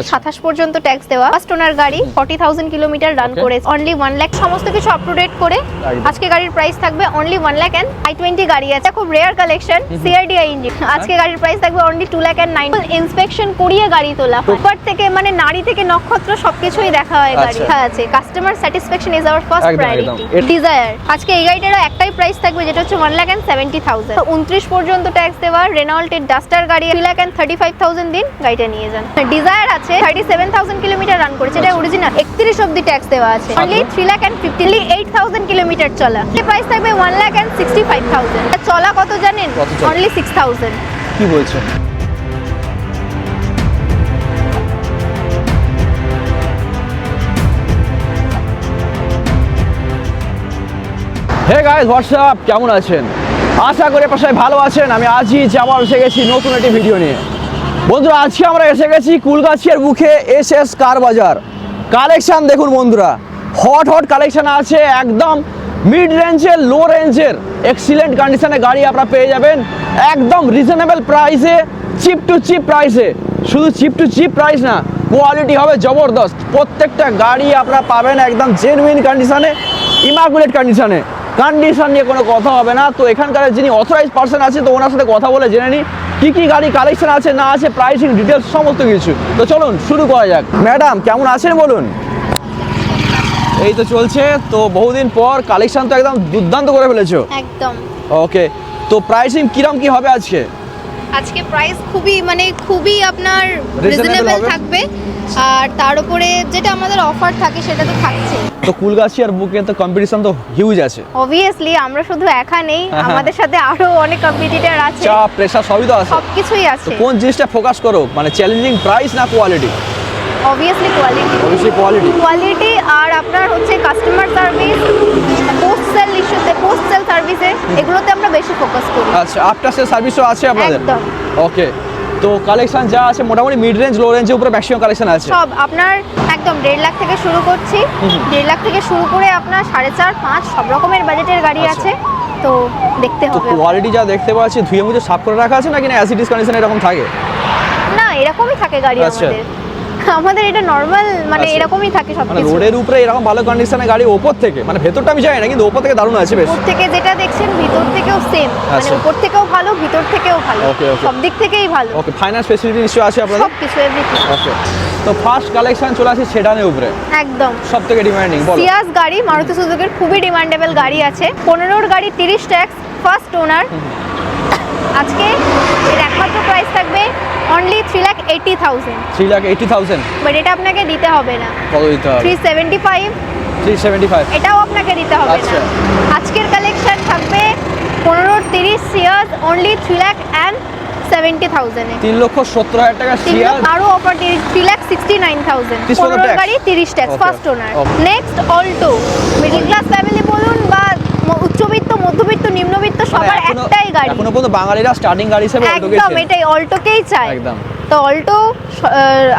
27 পর্যন্ত ট্যাক্স দেওয়া, first owner গাড়ি, 40,000 কিলোমিটার রান করে, অনলি 1 লাখ, সমস্ত কিছু আপ টু ডেট করে আজকে গাড়ির প্রাইস থাকবে অনলি 1 লাখ এন্ড i20 গাড়ি আছে, খুব রেয়ার কালেকশন, CRDI ইঞ্জিন। আজকে গাড়ির প্রাইস থাকবে অনলি 2 লাখ এন্ড 9। ইন্সপেকশন করিয়ে গাড়ি তোলা, উপর থেকে মানে নারী থেকে নক্ষত্র সবকিছুই দেখা হয় গাড়ি আছে। Customer satisfaction is our first priority. Desire আজকে এই গাড়িটারও একটাই প্রাইস থাকবে, যেটা হচ্ছে 1 লাখ এন্ড 70,000। 29 পর্যন্ত ট্যাক্স দেওয়া রেনল্টের ডাস্টার গাড়ি 3 লাখ এন্ড 35,000 দিন গাড়িটা নিয়ে যান। ডিজায়ার আছে 37,000 কিলোমিটার রান করেছে, এটা অরিজিনাল, 31 অবধি ট্যাক্স দেওয়া আছে, অনলি 3 লাখ এন্ড 58,000 কিলোমিটার চলা। এই প্রাইস থাকবে 1 লাখ এন্ড 65,000। চলা কত জানেন? অনলি 6,000। কি বলছেন? হে গাইস, হোয়াটসঅ্যাপ, কেমন আছেন? আশা করি পাশে ভালো আছেন। আমি আজই আবার এসে গেছি নতুন একটি ভিডিও নিয়ে। বন্ধুরা, আজকে আমরা এসে গেছি কুলগাছিয়ার বুকে SS কার বাজার। কালেকশন দেখুন বন্ধুরা, হট কালেকশন আছে, একদম মিড রেঞ্জের, লো রেঞ্জের এক্সিলেন্ট কন্ডিশনে গাড়ি আপনারা পেয়ে যাবেন একদম রিজনেবল প্রাইসে, চিপ টু চিপ প্রাইসে। শুধু চিপ টু চিপ প্রাইস না, কোয়ালিটি হবে জবরদস্ত। প্রত্যেকটা গাড়ি আপনারা পাবেন একদম জেনুইন কন্ডিশনে, ইমাকুলেট কন্ডিশনে। কন্ডিশন নিয়ে কোনো কথা হবে না। তো এখানকার যিনি অথরাইজ পার্সন আছে, তো ওনার সাথে কথা বলে জেনে নিই কি গাড়ি কালেকশন আছে না আছে, প্রাইসিং ডিটেলস সমস্ত কিছু। তো চলুন শুরু করা যাক। ম্যাডাম কেমন আছেন বলুন? এই তো চলছে। তো বহুদিন পর কালেকশন তো একদম দুর্দান্ত করে ফেলেছো একদম। ওকে, তো প্রাইসিং কিরকম কি হবে আজকে? আজকে প্রাইস খুবই আপনার রিজনেবল থাকবে, আর তার উপরে যেটা আমাদের অফার থাকে সেটা তো থাকছে। তো কুলগাছিয়ার বুকে তো কম্পিটিশন তো হিউজ আছে। অবভিয়াসলি আমরা শুধু একা নেই, আমাদের সাথে আরো অনেক কম্পিটিটর আছে, চাপ প্রেসার সবই তো আছে, সবকিছুই আছে। কোন জিনিসটা ফোকাস করো, মানে চ্যালেঞ্জিং প্রাইস না কোয়ালিটি? অবভিয়াসলি কোয়ালিটি আর আপনার হচ্ছে কাস্টমার সার্ভিস, পোস্ট সেল ইস্যুতে, পোস্ট সেল সার্ভিসে, এগুলোতে আমরা বেশি ফোকাস করি। আচ্ছা, আফটার সেল সার্ভিসও আছে আপনাদের? একদম। ওকে, তো কালেকশন যা আছে মোটামুটি মিড রেঞ্জ, লো রেঞ্জের উপরে ম্যাক্সিমাম কালেকশন আছে সব। আপনার একদম 1.5 লাখ থেকে শুরু করছি, 1.5 লাখ থেকে শুরু করে আপনার 4.5, 5 সব রকমের বাজেটের গাড়ি আছে। তো দেখতে তো হবে। কোয়ালিটি যা দেখতে পাচ্ছি, ধুয়ে মুছে সাফ করে রাখা আছে নাকি না অ্যাজ ইট ইজ কন্ডিশন এরকম থাকে? না, এরকমই থাকে গাড়ি আমাদের এটা নরমাল, মানে এরকমই থাকে মানে সবকিছু। রোডের উপরে এরকম ভালো কন্ডিশনে গাড়ি ওপর থেকে, মানে ভেতরটা আমি জানি না, কিন্তু ওপর থেকে দারুণ আছে বেশ। উপর থেকে যেটা দেখছেন ভিতর থেকেও সেম, মানে উপর থেকেও ভালো, ভিতর থেকেও ভালো, সব দিক থেকেই ভালো। ওকে, ফাইন্যান্স ফ্যাসিলিটি নিশ্চয়ই আছে আপনাদের? সবকিছু, এভরিথিং। ওকে, তো ফার্স্ট কালেকশন চলে আসে সেডানের উপরে, একদম সবথেকে ডিমান্ডিং। বলো। সিয়াস গাড়ি, মারুতি সুজুকির খুবই ডিমান্ডেবল গাড়ি আছে, 15 গাড়ি, 30 ট্যাক্স, ফার্স্ট ওনার। আজকে এর একমাত্র প্রাইস থাকবে অনলি 3,80,000। 3,80,000, বাট এটা আপনাকে দিতে হবে না। কত দিতে হবে? 375। এটাও আপনাকে দিতে হবে না। আচ্ছা। আজকের কালেকশন থাকবে 15-30 সিয়াস অনলি 3,70,000 এ। 3,70,000 টাকা সিয়াস। আরো অফার 3,69,000। 15 গাড়ি, 30 tax, first owner. Next Alto, middle class family বলুন বা উচ্চবিত্ত, মধ্যবিত্ত, নিম্নবিত্ত, সবার একটাই গাড়ি। এখনো পর্যন্ত বাঙালিরা স্টার্টিং গাড়ি হিসেবে অল্টোকে একদম এটাই, অল্টোকেই চায় একদম। তো অল্টো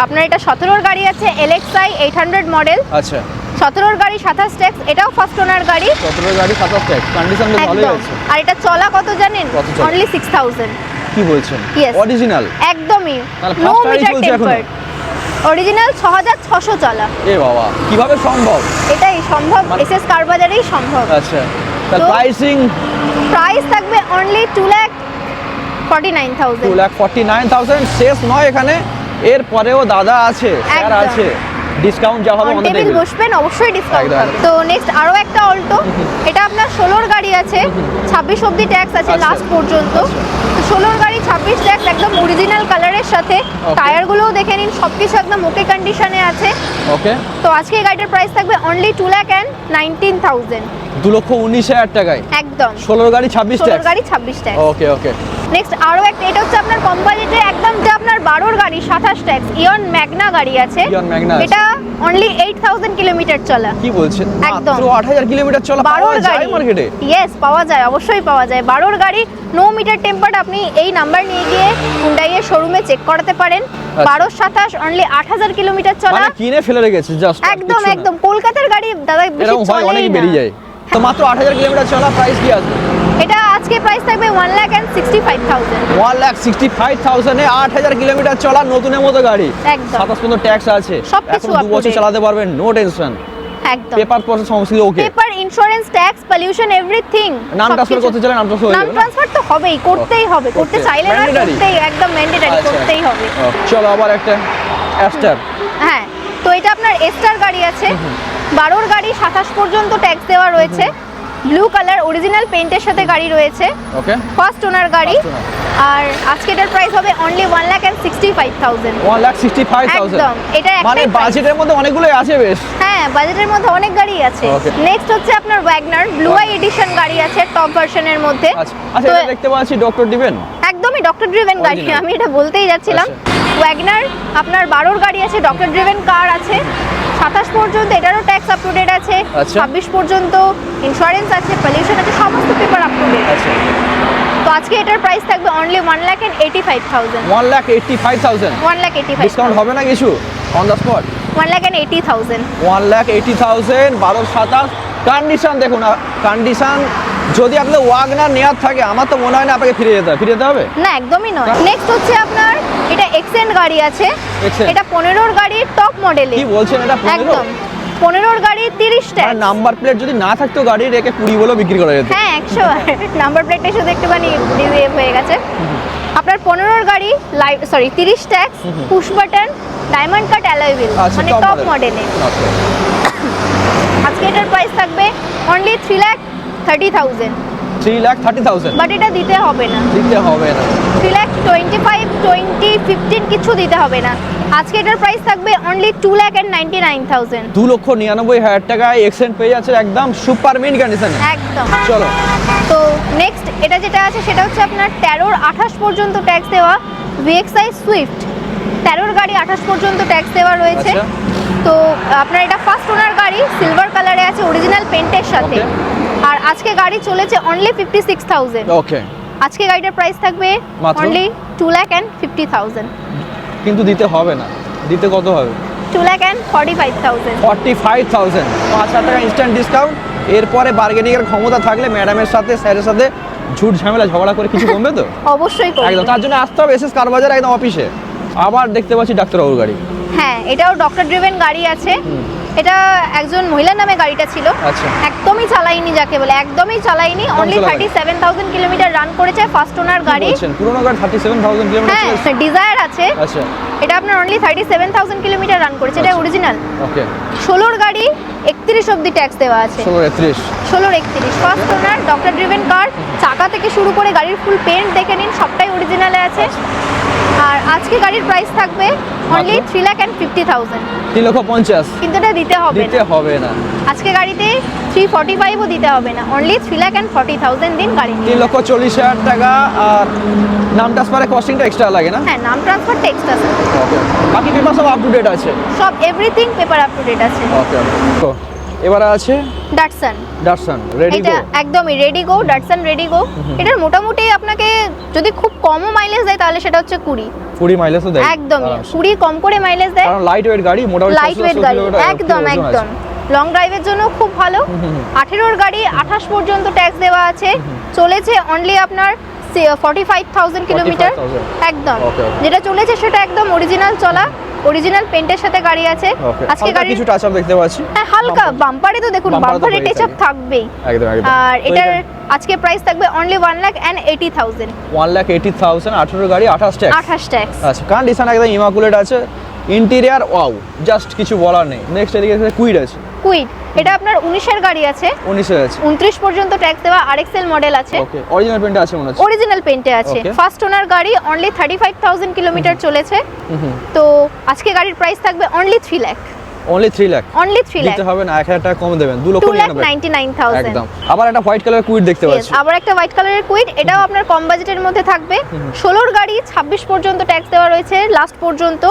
আপনার এটা 17 গাড়ি আছে, LXI 800 মডেল। আচ্ছা, 17 গাড়ি, 27 ট্যাক্স, এটাও ফার্স্ট ওনার গাড়ি। 17 গাড়ি, 27 ট্যাক্স, কন্ডিশন তো ভালোই একদম। আছে। আর এটা চলা কত জানেন? অনলি 6,000। কি বলছেন? Yes. অরিজিনাল? একদমই, তাহলে নো ফার্স্ট গাড়ি মিটার চলছে এখন? টেম্পার্ড, অরিজিনাল 6,600 চলা। এ বাবা, কিভাবে সম্ভব? এটাই সম্ভব, SS কার বাজারেই সম্ভব। আচ্ছা, তাহলে তো প্রাইসিং? প্রাইস থাকবে অনলি 2,49,000। 2,49,000 শেষ নয় এখানে, এর পরেও দাদা আছে, স্যার একদম। আছে, ডিসকাউন্ট যা হবে অন আমাদের টেবিল দেখবেন। বসবেন, অবশ্যই ডিসকাউন্ট একদম, হবে। তো নেক্সট আরো একটা অল্টো, এটা আপনার 16 গাড়ি আছে, 26 অবধি ট্যাক্স আছে আচ্ছা। লাস্ট পর্যন্ত। তো 16 গাড়ি, 26 ট্যাক্স, একদম অরিজিনাল কালারের সাথে। টায়ারগুলোও দেখে নিন, সবকিছু একদম ওকে কন্ডিশনে আছে। ওকে, তো আজকে এই গাড়িটার প্রাইস থাকবে অনলি 2,19,000। 2,19,000 টাকায় একদম 16 গাড়ি, 26 16 ট্যাক্স। গাড়ি, 26 ট্যাক্স। ওকে ওকে, নেক্সট আরো একটা, এটা হচ্ছে আপনার কম বাজেটে একদম, যে আপনার 12 গাড়ি, 27 ট্যাক্স, ইয়ন ম্যাগনা গাড়ি আছে। ইয়ন ম্যাগনা আছে। এটা অনলি 8,000 কিলোমিটার চলা। কি বলছেন? একদম। মাত্র 8,000 কিলোমিটার চলা পাওয়া যায় মার্কেটে? ইয়েস, পাওয়া যায়, অবশ্যই পাওয়া যায়। 12 গাড়ি, নো মিটার টেম্পার্ড। আপনি এই নাম্বার নিয়ে গিয়ে হুন্ডাইয়ের শোরুমে চেক করাতে পারেন। 12-27 অনলি 8,000 কিলোমিটার চলা। মানে কিনে ফেলে রেখেছে জাস্ট। একদম একদম, কলকাতার গাড়ি দাদা বেশি এরকম হয়, চলেই অনেক না। বেরিয়ে যায়। তো মাত্র 8,000 কিলোমিটার চলা, প্রাইস কি আছে? এটা আজকে আজকে প্রাইস থাকবে 1,65,000 1,65,000 এ 8,000 কিলোমিটার চলা নতুনের মতো গাড়ি। একদম। 27 ট্যাক্স আছে, সবকিছু এখন 2 বছর up to date। চালাতে পারবেন, নো টেনশন। একদম। পেপার প্রসেস সমস্ত কিছু okay. Paper, insurance, tax, pollution, everything. নাম ট্রান্সফার করতে চাইলে নাম ট্রান্সফার হয়ে নাম যাবে না? ট্রান্সফার তো হবেই, করতেই হবে, করতে Okay, চাইলে না, mandatory? করতেই একদম ম্যান্ডেটরি, আচ্ছা, করতেই হবে। চলো আবার একটা অ্যাস্টার। হ্যাঁ, তো এটা আপনার এস্টার গাড়ি আছে, 12 গাড়ি, 27 পর্যন্ত ট্যাক্স দেওয়া রয়েছে, ব্লু কালার অরিজিনাল পেইন্টের সাথে গাড়ি রয়েছে, ওকে, ফার্স্ট ওনার গাড়ি। First owner। আর আজকে এটার প্রাইস হবে অনলি 1,65,000। 1,65,000 একদম, এটা মানে একটাই price। বাজেটের মধ্যে অনেকগুলোই আছে বেশ। হ্যাঁ, বাজেটের মধ্যে অনেক গাড়ি আছে। Okay. নেক্সট হচ্ছে আপনার ওয়াগনার ব্লু আই এডিশন গাড়ি আছে, টপ ভার্সনের মধ্যে। আচ্ছা আচ্ছা, তো এটা দেখতে পাচ্ছি ডক্টর ডিভেন। একদমই ডক্টর ড্রিভেন গাড়ি, Original। আমি এটা বলতেই যাচ্ছিলাম। আচ্ছা। ওয়াগনার আপনার 12 গাড়ি আছে, ডক্টর ড্রিভেন কার আছে, 27 পর্যন্ত এটারও ট্যাক্স আপ টু ডেট আছে, আচ্ছা। 26 পর্যন্ত ইন্স্যুরেন্স আছে, পলিউশন আছে, সমস্ত পেপার আপ টু ডেট। আচ্ছা, তো আজকে এটার প্রাইস থাকবে অনলি 1,85,000। 1,85,000 1,85,000 ডিসকাউন্ট হবে না কিছু অন দ্য স্পট? 1,80,000। 1,80,000 12,27 কন্ডিশন দেখুন, কন্ডিশন যদি আপনাদের ওয়াগনার নেয়ার থাকে আমার তো মনে হয় না আপনাকে ফিরে যেতে হবে। না, একদমই নয়। নেক্সট হচ্ছে আপনার এটা এক্সেন্ট গাড়ি আছে, Accent। এটা 15 গাড়ির টপ মডেলে। কি বলছেন, এটা 15? একদম 15 গাড়ি 30 মানে ট্যাক্স। নাম্বার প্লেট যদি না থাকতো গাড়ি রেখে 20 বলেও বিক্রি করা যেত। হ্যাঁ, 100 নাম্বার প্লেটটা শুধু একটুখানি ডিজেভ হয়ে গেছে। আপনার 15 গাড়ি 30 tax, push button, diamond cut alloy wheel, আচ্ছা, মানে top টপ model। মডেলে। আচ্ছা, আজকে এটার প্রাইস থাকবে অনলি 3,30,000। 3,30,000 বাট এটা দিতে হবে না, দিতে হবে না। 3,25,000, 20, 15 কিছু দিতে হবে না। আজকে এটার প্রাইস থাকবে অনলি 2,99,000। 2,99,000 টাকায় এক্সেন্ট পেয়ে যাচ্ছে একদম সুপার মিন কন্ডিশনে। একদম। চলো তো নেক্সট এটা যেটা আছে সেটা হচ্ছে আপনার 13 28 পর্যন্ত ট্যাক্স দেওয়া VXI সুইফট। 13 গাড়ি 28 পর্যন্ত ট্যাক্স দেওয়া রয়েছে। আচ্ছা। তো আপনার এটা ফার্স্ট ওনার গাড়ি, সিলভার কালারে আছে, অরিজিনাল পেন্টের সাথে। Okay. আর আজকে গাড়ি চলেছে অনলি 56,000। ওকে, আজকে গাড়িটার প্রাইস থাকবে মাত্র? অনলি 2,50,000। কিন্তু দিতে হবে না। দিতে কত হবে? 2,45,000। 45,000, 5,000 টাকা ইনস্ট্যান্ট ডিসকাউন্ট। এরপরে বার্গেনিং এর ক্ষমতা থাকলে ম্যাডামের সাথে স্যারের সাথে ঝুট ঝামেলা ঝগড়া করে কিছু কমবে তো? অবশ্যই করবে। একদম, তার জন্য আসতে হবে এসএস কার বাজার একদম অফিসে। আবার দেখতে পাচ্ছি ডাক্তারবাবুর গাড়ি। হ্যাঁ, এটাও ডক্টর ড্রিভেন গাড়ি আছে। এটা একজন মহিলার নামে গাড়িটা ছিল, আচ্ছা। একদমই চালাইনি, যাকে বলে একদমই চালাইনি। অনলি চালায়নি। 37,000 কিলোমিটার রান করেছে, ফার্স্ট ওনার গাড়ি। বলছেন পুরনো গাড়ি 37,000 কিলোমিটার হ্যাঁ, চলেছে? ডিজায়ার আছে, আচ্ছা, এটা আপনার অনলি 37,000 কিলোমিটার রান করেছে, এটা আচ্ছা। অরিজিনাল। ওকে, 16 গাড়ি 31 অবধি ট্যাক্স দেওয়া আছে। 16,31 16 31 ফার্স্ট ওনার, ডক্টর ড্রিভেন কার। চাকা থেকে শুরু করে গাড়ির ফুল পেন্ট দেখে নিন, সবটাই অরিজিনালে আছে। আর আজকে গাড়ির প্রাইস থাকবে অনলি 3,50,000। 3,50,000 কিন্তু এটা দিতে হবে দিতে না। হবে না। আজকে গাড়িতে 345ও দিতে হবে না, অনলি 3,40,000 দিন গাড়ি নিয়ে। 3,40,000 টাকা। আর নাম ট্রান্সফারে কস্টিংটা এক্সট্রা লাগে না? হ্যাঁ, নাম ট্রান্সফার টেক্সট আছে, ওকে, বাকি পেপার সব আপ টু ডেট আছে। সব everything paper up to date আছে। ওকে, তো এবারে আছে ডাটসন। ডাটসন রেডি এটা গো। একদমই রেডি গো, ডাটসন রেডি গো। এটার মোটামুটি আপনাকে যদি খুব কমও মাইলেজ দেয় তাহলে সেটা হচ্ছে 20 মাইলেজ তো দেয় একদমই, আরামসে। 20 কম করে মাইলেজ দেয়। কারণ লাইট ওয়েট গাড়ি, মোটামুটি লাইট ওয়েট গাড়ি, একদম একদম লং ড্রাইভের জন্য খুব ভালো। 18 গাড়ি 28 পর্যন্ত ট্যাক্স দেওয়া আছে, চলেছে অনলি আপনার 45,000 কিলোমিটার। 45,000 একদম, Okay, okay. যেটা চলেছে সেটা একদম অরিজিনাল চলা, অরিজিনাল পেন্টের সাথে গাড়ি আছে। আজকে গাড়ি কিছু টাচ আপ দেখতে পাচ্ছি। হ্যাঁ, হালকা বাম্পারে তো দেখুন, Bumper তো বাম্পারে হয়েই টাচ আপ থাকে। থাকবেই। একদম একদম। আর তো এটার আজকে প্রাইস থাকবে অনলি 1,80,000। 1,80,000, 18 গাড়ি 28 ট্যাক্স। 28 ট্যাক্স। আচ্ছা, কন্ডিশন একদম ইমাকুলেট আছে। ইন্টেরিয়ার ওয়াও, জাস্ট কিছু বলার নেই। নেক্সট এদিকে কুইড আছে। কুইড, এটা আপনার 19 গাড়ি আছে, 19 আছে। 29 পর্যন্ত ট্যাক্স দেওয়া RXL মডেল আছে, ওকে, অরিজিনাল পেন্ট আছে মনে হচ্ছে। অরিজিনাল পেন্টে আছে। Okay. ফার্স্ট ওনার গাড়ি, অনলি 35,000 কিলোমিটার চলেছে। তো আজকে গাড়ির প্রাইস থাকবে only 3 lakh. Only 3 lakh. Only 3 lakh, দিতে হবে না, 1,000 টাকা কম দেবেন, 2,99,000 2,99,000। একদম। আবার একটা হোয়াইট কালার কুইড দেখতে Yes, পাচ্ছি। আবার একটা হোয়াইট কালারের কুইড, এটাও আপনার কম বাজেটের মধ্যে থাকবে। 16 গাড়ি 26 পর্যন্ত ট্যাক্স দেওয়া রয়েছে লাস্ট পর্যন্ত।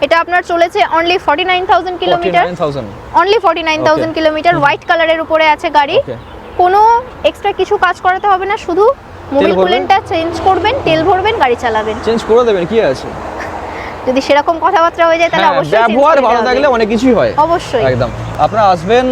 এটা আপনার চলেছে only 49,000 kilometre, 49,000 only 49,000 Okay. Kilometre. White কালারের উপরে আছে গাড়ি, Okay. কোনো এক্সট্রা কিছু কাজ করাতে হবে না, শুধু মোবিল ভরবেন? কুলেন্টটা চেঞ্জ করবেন, তেল ভরবেন, গাড়ি চালাবেন। চেঞ্জ করে দেবেন, কি আছে। যদি সেরকম কথাবার্তা হয়ে যায় তাহলে হ্যাঁ, অবশ্যই change ব্যবহার করে ভালো দেওয়া থাকলে হবে। অনেক কিছুই হয়। অবশ্যই। একদম, আপনারা আসবেন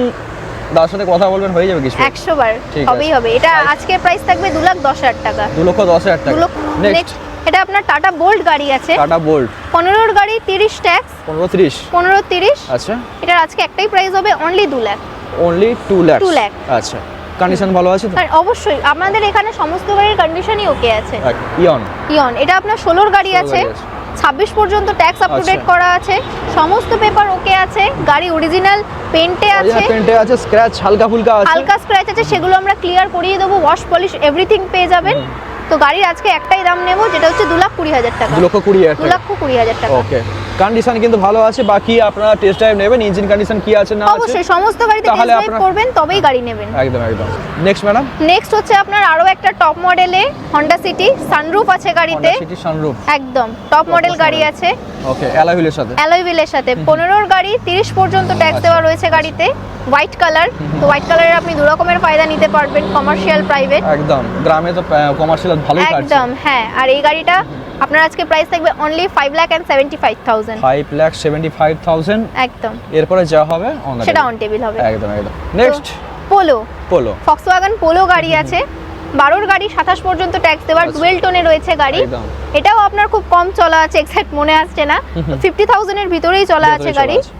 তার সাথে কথা বলবেন, হয়ে যাবে কিছু? 100 বার ঠিক হবেই আছে। হবে। এটা আজকের প্রাইস থাকবে 2,10,000 টাকা। 2,10,000 টাকা। 2 লক্ষ। নেক্সট নেক্সট এটা আপনার টাটা বোল্ট গাড়ি আছে, টাটা বোল্ট 15 গাড়ি 30 ট্যাক্স, 15-30। 15-30। আচ্ছা, এটার আজকে একটাই প্রাইস হবে অনলি 2 লাখ। অনলি 2 লাখ। 2 লাখ। আচ্ছা, কন্ডিশন ভালো আছে তো? আর অবশ্যই আমাদের এখানে সমস্ত গাড়ির কন্ডিশনই ওকে আছে। ইয়ন ইয়ন এটা আপনার 16 গাড়ি 16 আছে, গাড়ি আছে। 26 পর্যন্ত ট্যাক্স আপ টু ডেট আচ্ছা। করা আছে, সমস্ত পেপার ওকে আছে, গাড়ি অরিজিনাল পেন্টে আছে, পেন্টে আছে, স্ক্র্যাচ হালকা ফুলকা আছে। হালকা স্ক্র্যাচ আছে, সেগুলো আমরা ক্লিয়ার করিয়ে দেবো, ওয়াশ পলিশ এভরিথিং পেয়ে যাবেন। তো গাড়ির আজকে একটাই দাম নেব, যেটা হচ্ছে 2,20,000 টাকা। 2,20,000 টাকা। 2,20,000 টাকা। ওকে, কন্ডিশন কিন্তু ভালো আছে। বাকি আপনারা টেস্ট ড্রাইভ নেবেন, ইঞ্জিন কন্ডিশন কি আছে না আছে অবশ্যই সমস্ত গাড়িতে তাহলে টেস্ট ড্রাইভ আপনারা- করবেন, তবেই গাড়ি নেবেন। একদম একদম। নেক্সট ম্যাডাম, নেক্সট হচ্ছে আপনার আরো একটা টপ মডেলে হন্ডা সিটি, সানরুফ আছে গাড়িতে, Honda City Sunroof। একদম টপ মডেল গাড়ি model। আছে, ওকে, অ্যালয় হুইলের সাথে। অ্যালয় হুইলের সাথে। 15 গাড়ি 30 পর্যন্ত ট্যাক্স আচ্ছা। দেওয়া রয়েছে গাড়িতে, হোয়াইট কালার। তো হোয়াইট কালারের আপনি দু রকমের ফায়দা নিতে পারবেন, কমার্শিয়াল, প্রাইভেট। একদম, গ্রামে তো কমার্শিয়াল ভালোই কাটছে। একদম হ্যাঁ। আর এই গাড়িটা আপনার আজকে প্রাইস থাকবে অনলি 5,75,000। 5,75,000। একদম, এরপরে যা হবে on the সেটা table। অন টেবিল হবে। একদম একদম। Next polo, polo. Volkswagen polo গাড়ি আছে, 12 গাড়ি 27 পর্যন্ত ট্যাক্স দেওয়ার, আচ্ছা। ডুয়েল টোনে রয়েছে গাড়ি। একদম। এটাও আপনার খুব কম চলা আছে, এক্সাক্ট মনে আসছে না, 50,000 এর ভিতরেই চলা আছে ভেতরে গাড়ি, চলে আছে।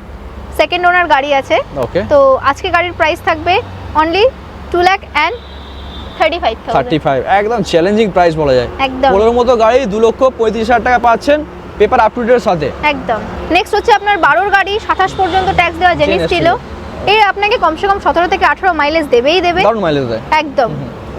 সেকেন্ড ওনার গাড়ি আছে। ওকে, তো আজকে গাড়ির প্রাইস থাকবে অনলি 2,35,000। 35 একদম চ্যালেঞ্জিং প্রাইস বলা যায়। একদম। পোলোর মতো গাড়ি 2,35,000 টাকা পাচ্ছেন পেপার আপ টু ডেটের সাথে। একদম। নেক্সট হচ্ছে আপনার 12 গাড়ি 27 পর্যন্ত ট্যাক্স দেওয়া জেনিস জেনিস ছিল। এই আপনাকে কমসে কম 17 থেকে 18 মাইলেজ দেবেই দেবে। দারুণ মাইলেজ দেয়। একদম।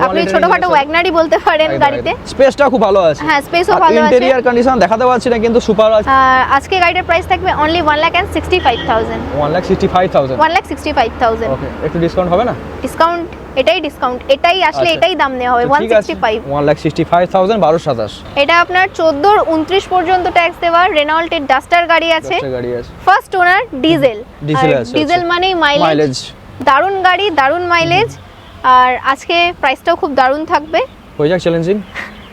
আপনি 1 ছোটখাটো লিটার ওয়াগনারই বলতে পারেন গাড়িতে। স্পেসটা খুব ভালো আছে। হ্যাঁ, স্পেসও ভালো আছে। ইন্টেরিয়র কন্ডিশন দেখাতে পাচ্ছি না, কিন্তু সুপার আছে। আজকে গাড়িটার প্রাইস থাকবে অনলি 1,65,000। 1,65,000। 1,65,000। ওকে, একটু ডিসকাউন্ট হবে না? ডিসকাউন্ট, এটাই ডিসকাউন্ট, এটাই আসলে আচ্ছা। এটাই দাম নেওয়া হবে, তো ঠিক আছে, 165। 1,65,000 1227। এটা আপনার 14-29 পর্যন্ত ট্যাক্স দেওয়া রেনল্টের ডাস্টার গাড়ি আছে, দশটা গাড়ি আছে। First owner, diesel. ডিজেল আছে, ডিজেল আচ্ছা। মানেই মাইলেজ। মাইলেজ দারুণ গাড়ি, দারুণ মাইলেজ। আর আজকে প্রাইসটাও খুব দারুণ থাকবে, হয়ে যাক চ্যালেঞ্জিং।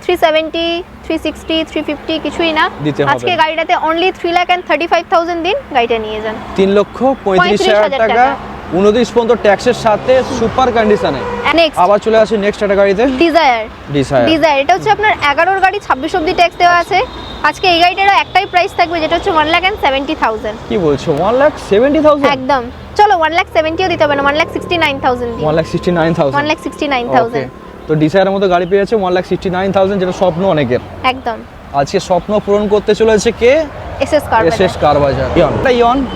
370, 360, 350 কিছুই না। দিতে হবে। আজকে গাড়িটাতে অনলি 3,35,000 দিন, গাড়িটা নিয়ে যান। 3,35,000 টাকা, 29 পর্যন্ত ট্যাক্সের সাথে সুপার কন্ডিশনে। নেক্সট আবার চলে আসি নেক্সট একটা গাড়িতে, ডিজায়ার। ডিজায়ার। ডিজায়ার এটা হচ্ছে আপনার 11 গাড়ি 26 অবধি ট্যাক্স দেওয়া আছে। আজকে এই গাড়িটারও একটাই প্রাইস থাকবে, যেটা হচ্ছে 1,70,000। কি বলছো, 1,70,000? একদম। চলো 1,70,000 দিতে হবে না, 1,69,000 দিন। 1,69,000। 1,69,000। ওকে, তো ডিজায়ারের মতো গাড়ি পেয়েছে 1,69,000, যেটা স্বপ্ন অনেকের। একদম। আজকে স্বপ্ন পূরণ করতে চলেছে কে? এসএস কার এসএস কার বাজার।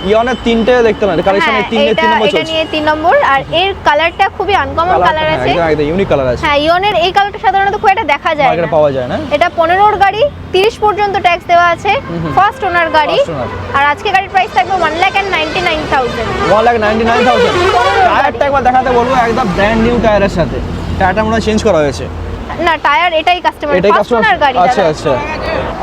ইয়নের তিনটে দেখতে পারেন কালেকশনে, তিন নম্বর এটা চলছে। নিয়ে 3 নম্বর। আর এর কালারটা খুবই আনকমন কালার আছে। একদম একদম ইউনিক কালার আছে। হ্যাঁ, ইয়নের এই কালারটা সাধারণত খুব একটা দেখা যায় মার্কেটে না। পাওয়া যায় না। এটা 15 গাড়ি 30 পর্যন্ত ট্যাক্স দেওয়া আছে, ফার্স্ট ওনার গাড়ি। First owner। আর আজকে গাড়ির প্রাইস থাকবে 1,99,000। 1,99,000। টায়ারটা একবার দেখাতে বলবো, একদম ব্র্যান্ড নিউ টায়ারের সাথে। টায়ারটা মনে হয় চেঞ্জ করা হয়েছে। না, টায়ার এটাই কাস্টমার, এটাই ফার্স্ট কাস্টমার। ওনার গাড়ি। আচ্ছা দাদা। আচ্ছা,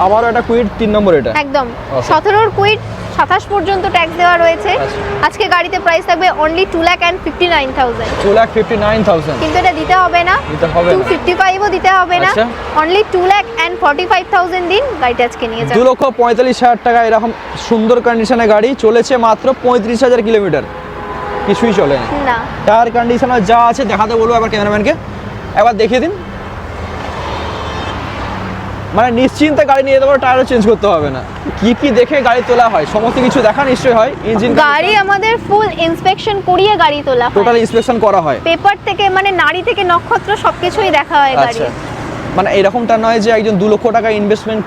আবারও একটা কুইড 3 নম্বর এটা। একদম। Okay. 17 কুইট 27 পর্যন্ত ট্যাক্স দেওয়া রয়েছে। আচ্ছা। আজকে গাড়িতে প্রাইস থাকবে অনলি 2,59,000। 2,59,000। কিন্তু এটা দিতে হবে না, দিতে হবে না। 255ও দিতে হবে না, আচ্ছা। অনলি 2,45,000 দিন, গাড়িটা আজকে নিয়ে যান। 2,45,000 টাকা এরকম সুন্দর কন্ডিশনে গাড়ি চলেছে মাত্র 35,000 কিলোমিটার, কিছুই চলে না। না, টায়ার কন্ডিশনার যা আছে দেখাতে বলবো একবার ক্যামেরাম্যানকে, একবার দেখিয়ে দিন। মানে নিশ্চিন্তে গাড়ি নিয়ে যেতে পারো, টায়ারও চেঞ্জ করতে হবে না। কি কি দেখে গাড়ি তোলা হয় সমস্ত কিছু দেখা নিশ্চয়ই হয়। ইঞ্জিন গাড়ি আমাদের ফুল ইন্সপেকশন করিয়ে গাড়ি তোলা হয়, টোটাল ইন্সপেকশন করা হয়। পেপার থেকে মানে নাড়ি থেকে নক্ষত্র সবকিছুই দেখা হয় গাড়ি। আচ্ছা, মানে এরকমটা নয় যে একজন 2 লক্ষ টাকা ইনভেস্টমেন্ট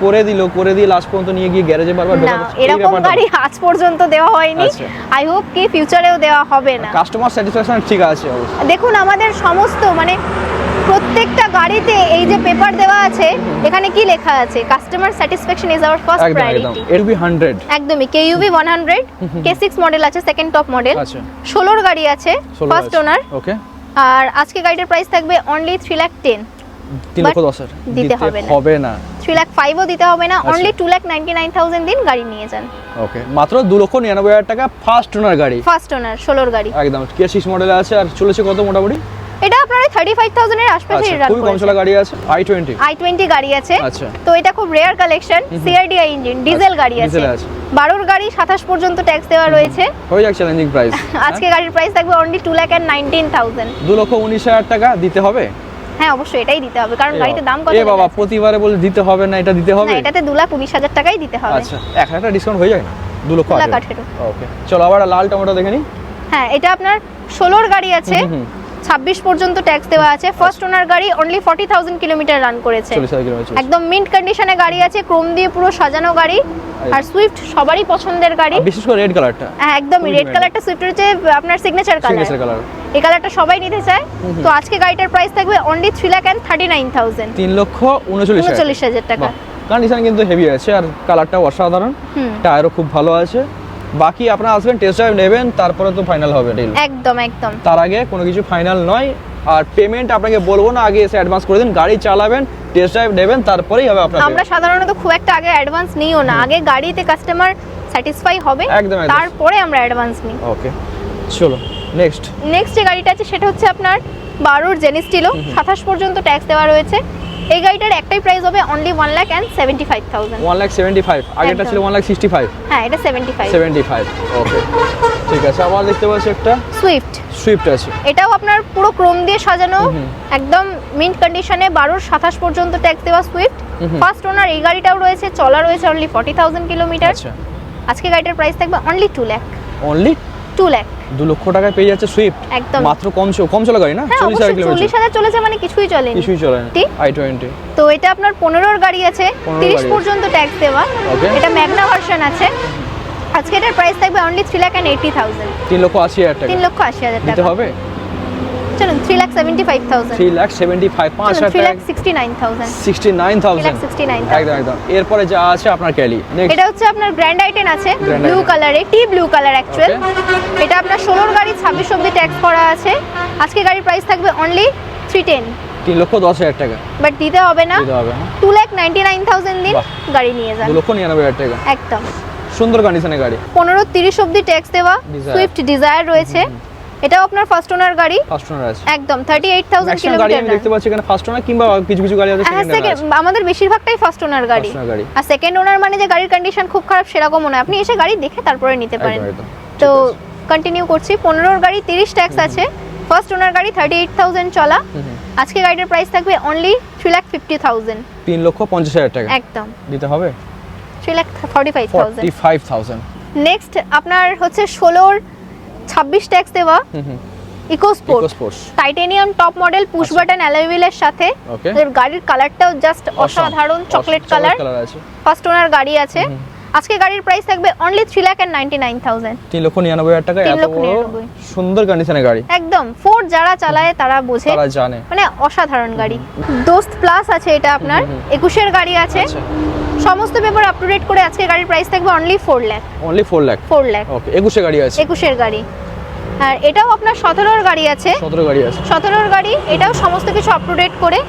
করে দিয়ে লাস্ট পর্যন্ত নিয়ে গিয়ে গ্যারেজে বারবার না, এরকম গাড়ি আজ পর্যন্ত দেওয়া হয়নি। আচ্ছা। আই হোপ কি ফিউচারেও দেওয়া হবে না। কাস্টমার স্যাটিসফ্যাকশন ঠিক আছে অবশ্যই। দেখুন আমাদের সমস্ত মানে প্রত্যেকটা গাড়িতে এই যে পেপার দেওয়া আছে, এখানে কি লেখা আছে, customer satisfaction is our first একদম একদম। প্রায়োরিটি। LB 100। একদমই। KUV 100 K6 মডেল আছে, সেকেন্ড টপ মডেল। আচ্ছা। 16 গাড়ি আছে, ফার্স্ট ওনার। ওকে, আর আজকে গাড়িটার প্রাইস থাকবে অনলি 3,10,000। 3,10,000 দিতে হবে না। হবে না। 3,05,000ও দিতে হবে না, আচ্ছা। অনলি 2,99,000 দিন, গাড়ি নিয়ে যান। ওকে, মাত্র 2,99,000 টাকা ফার্স্ট ওনার গাড়ি। ফার্স্ট ওনার 16 গাড়ি। একদম K6 মডেলে আছে, আর চলেছে কত মোটামুটি? এটা আপনার 35,000 এর আশপাশে আচ্ছা রান খুবই কম চলা গাড়ি আছে i20 গাড়ি আছে। আচ্ছা তো এটা খুব রেয়ার কালেকশন, সিআরডিআই ইঞ্জিন, ডিজেল গাড়ি আছে। ডিজেল আছে 12 গাড়ি 27 পর্যন্ত ট্যাক্স দেওয়া রয়েছে। হয়ে যাক চ্যালেঞ্জিং প্রাইস। আজকে গাড়ির প্রাইস থাকবে অনলি 2,19,000। 2,19,000 টাকা দিতে হবে? হ্যাঁ অবশ্যই এটাই দিতে হবে, কারণ গাড়িতে দাম কত। এ বাবা প্রতিবারে বলে দিতে হবে না, এটা দিতে হবে না, এটাতে 2,19,000 টাকাই দিতে হবে। আচ্ছা 1,000 টাকা ডিসকাউন্ট হয়ে যায় না? 2,18,000 ওকে চলো আবার লাল টমেটো দেখে নিই। হ্যাঁ এটা আপনার 16 গাড়ি আছে, 26 পর্যন্ত ট্যাক্স দেওয়া আছে। ফার্স্ট ওনার গাড়ি, অনলি 40,000 কিলোমিটার রান করেছে। 40,000 কিলোমিটার একদম মিন্ট কন্ডিশনে গাড়ি আছে, ক্রোম দিয়ে পুরো সাজানো গাড়ি। আর সুইফট সবারই পছন্দের গাড়ি, বিশেষ করে রেড কালারটা। হ্যাঁ একদম রেড কালারটা সুইফটের যে আপনার সিগনেচার কালার। এই কালারটা সবাই নিতে চায়। তো আজকে গাড়িটার প্রাইস থাকবে অনলি 3,39,000। 3,39,000 টাকা। কন্ডিশন কিন্তু হেভি আছে আর কালারটাও অসাধারণ, টায়ারও খুব ভালো আছে। বাকি আপনারা আসবেন, টেস্ট ড্রাইভ নেবেন, তারপরে তো ফাইনাল হবে ডিল। একদম একদম, তার আগে কোনো কিছু ফাইনাল নয়। আর পেমেন্ট আপনাকে বলবো না, আগে এসে অ্যাডভান্স করে দিন, গাড়ি চালাবেন, টেস্ট ড্রাইভ নেবেন, তারপরেই হবে আপনার। আমরা সাধারণত খুব একটা আগে অ্যাডভান্স নিও না, আগে গাড়িতে কাস্টমার স্যাটিসফাই হবে তারপরে আমরা অ্যাডভান্স নিই। ওকে চলো নেক্সট যে গাড়িটা আছে সেটা হচ্ছে আপনার 12 জেনি স্টিলো, 27 পর্যন্ত ট্যাক্স দেওয়া রয়েছে। এই গাড়িটার একটাই প্রাইস হবে অনলি 1,75,000। 1,75,000, আগেরটা ছিল 1,65,000। হ্যাঁ এটা 75। ওকে ঠিক আছে। আবার দেখতে পাচ্ছি একটা সুইফট আছে, এটাও আপনার পুরো ক্রোম দিয়ে সাজানো, একদম মিন্ট কন্ডিশনে, 12 27 পর্যন্ত ট্যাক্স দেওয়া সুইফট। ফার্স্ট ওনার এই গাড়িটাও রয়েছে, চলা রয়েছে অনলি 40,000 কিলোমিটার। আচ্ছা আজকে গাড়িটার প্রাইস থাকবে অনলি 2 লাখ। অনলি 2 লাখ, 2 লক্ষ টাকায় পেয়ে যাচ্ছে সুইফট। একদম মাত্র কম চলা গাড়ি না? 40,000 কিলোমিটার। 40,000 চলেছে মানে কিছুই চলেনি, i20। তো এটা আপনার 15 গাড়ি আছে, 30 পর্যন্ত ট্যাক্স দেওয়া। এটা ম্যাগনা ভার্সন আছে। আজকে এটার প্রাইস থাকবে অনলি 3,80,000। 3,80,000 টাকা। 3,80,000 টাকা দিতে হবে। চলুন 3,75,000। 3,75,000 5,000 টাকা। 3,69,000। 69,000 একদম। এরপরে যা আছে আপনার ক্যালি। এটা হচ্ছে আপনার গ্র্যান্ড আইটেন আছে, ব্লু কালারে, টি ব্লু কালার অ্যাকচুয়াল। এটা আপনার 16 গাড়ি, 26 অবধি ট্যাক্স করা আছে। আজকে গাড়ির প্রাইস থাকবে অনলি 3,10,000 টাকা। বাট দিতে হবে না, 2,99,000 দিন, গাড়ি নিয়ে যান। 2,99,000 টাকা একদম সুন্দর কন্ডিশনের গাড়ি। 15-30 অবধি ট্যাক্স দেওয়া সুইফট ডিজায়ার রয়েছে। এটাও আপনার ফার্স্ট ওনার গাড়ি, আছে একদম 38,000 কিলোমিটার। আমি দেখতে পাচ্ছি এখানে ফার্স্ট ওনার কিংবা কিছু গাড়ি আছে সেকেন্ড। আমাদের বেশিরভাগটাই ফার্স্ট ওনার গাড়ি। আর সেকেন্ড ওনার মানে যে গাড়ির কন্ডিশন খুব খারাপ সেরকম নয়, আপনি এসে গাড়ি দেখে তারপরে নিতে পারেন। তো কন্টিনিউ করছি। 15 গাড়ি 30 ট্যাক্স আছে, ফার্স্ট ওনার গাড়ি, 38,000 চলা। আজকে গাড়িটার প্রাইস থাকবে অনলি 3,50,000। 3,50,000 টাকা একদম দিতে হবে। 3,45,000। নেক্সট আপনার হচ্ছে 16 26 ট্যাক্স দেওয়া EcoSport titanium top model, push button alloy হুইলের সাথে। এর গাড়ির কালারটাও জাস্ট অসাধারণ, চকলেট কালার। ফার্স্ট ওনার গাড়ি আছে। আজকে গাড়ির প্রাইস থাকবে অনলি 3,99,000। 3,99,000 টাকা। এত সুন্দর কন্ডিশনের গাড়ি, একদম ফোর্ড যারা চালায় তারা বোঝে, তারা জানে, মানে অসাধারণ গাড়ি। দোস্ত প্লাস আছে, এটা আপনার 21 এর গাড়ি আছে। সমস্ত পেপার আপ টু ডেট করে আজকে গাড়ির প্রাইস থাকবে অনলি 4 লাখ। 4 লাখ। ওকে 21 এর গাড়ি আছে। 21 এর গাড়ি। আর এটাও আপনার 17 এর গাড়ি আছে। 17 এর গাড়ি, এটাও সমস্ত কিছু আপ টু ডেট করে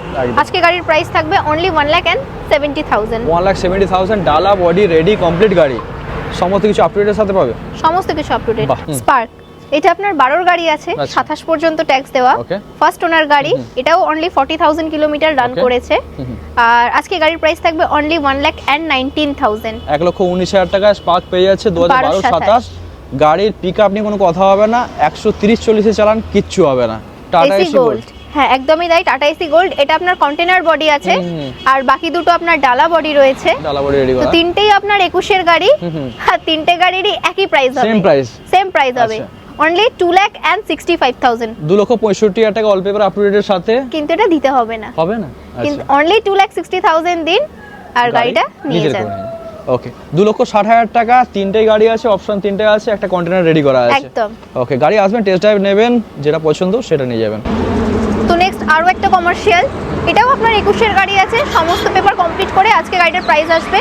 আজকে গাড়ির প্রাইস থাকবে অনলি 1,70,000। 1,70,000 ডালা বডি রেডি কমপ্লিট গাড়ি, সমস্ত কিছু আপ টু ডেটের সাথে পাবে। সমস্ত কিছু আপ টু ডেট। স্পার্ক, এটা আপনার 12 গাড়ি আছে, 27 পর্যন্ত ট্যাক্স দেওয়া। ফার্স্ট ওনার গাড়ি, এটাও অনলি 40,000 কিলোমিটার রান করেছে। আর আজকে গাড়ির প্রাইস থাকবে অনলি 1,19,000। 1,19,000 টাকা স্পার্ক পেয়ে যাচ্ছে 2012-27। গাড়ির পিকআপ নিয়ে কোনো কথা হবে না, 130-40 চালান কিচ্ছু হবে না। টাটা এসি গোল্ড, হ্যাঁ একদমই তাই, টাটা এসি গোল্ড। এটা আপনার কন্টেনার বডি আছে, আর বাকি দুটো আপনার ডালা বডি রয়েছে। ডালা বডি রেডি করা। তো তিনটেই আপনার 21 এর গাড়ি, আর তিনটে গাড়িরই একই প্রাইস হবে, সেম প্রাইস হবে, অনলি 2,65,000। 2,65,000 টাকা অল পেপার আপ টু ডেটের সাথে। কিন্তু এটা দিতে হবে না, কিন্তু অনলি 2,60,000 দিন আর গাড়িটা নিয়ে যান। ওকে 2,60,000 টাকা। তিনটে গাড়ি আছে, অপশন তিনটে আছে, একটা কন্টেনার রেডি করা আছে একদম। ওকে গাড়ি আসবেন, টেস্ট ড্রাইভ নেবেন, যেটা পছন্দ সেটা নিয়ে যাবেন। তো নেক্সট আরো একটা কমার্শিয়াল, এটাও আপনার 21 এর গাড়ি আছে। সমস্ত পেপার কমপ্লিট করে আজকে গাড়িটার প্রাইস আসবে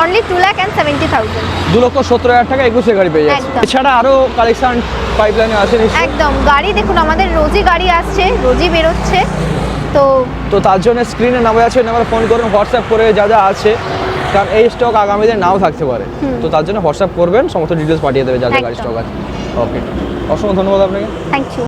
অনলি 2,70,000। 2,70,000 টাকা 21 এর গাড়ি পেয়ে যাচ্ছে। এছাড়া আরো কালেকশন পাইপলাইনে আছে একদম। গাড়ি দেখুন, আমাদের রোজই গাড়ি আসছে, রোজই বেরোচ্ছে। তো তার জন্য স্ক্রিনে নাম্বার আছে, নাম্বার ফোন করুন, হোয়াটসঅ্যাপ করে যা যা আছে, কারণ এই স্টক আগামী দিনে নাও থাকতে পারে। তো তার জন্য হোয়াটসঅ্যাপ করবেন, সমস্ত ডিটেলস পাঠিয়ে দেবে যা যা গাড়ি স্টক আছে। ওকে অসংখ্য ধন্যবাদ আপনাকে। Thank you.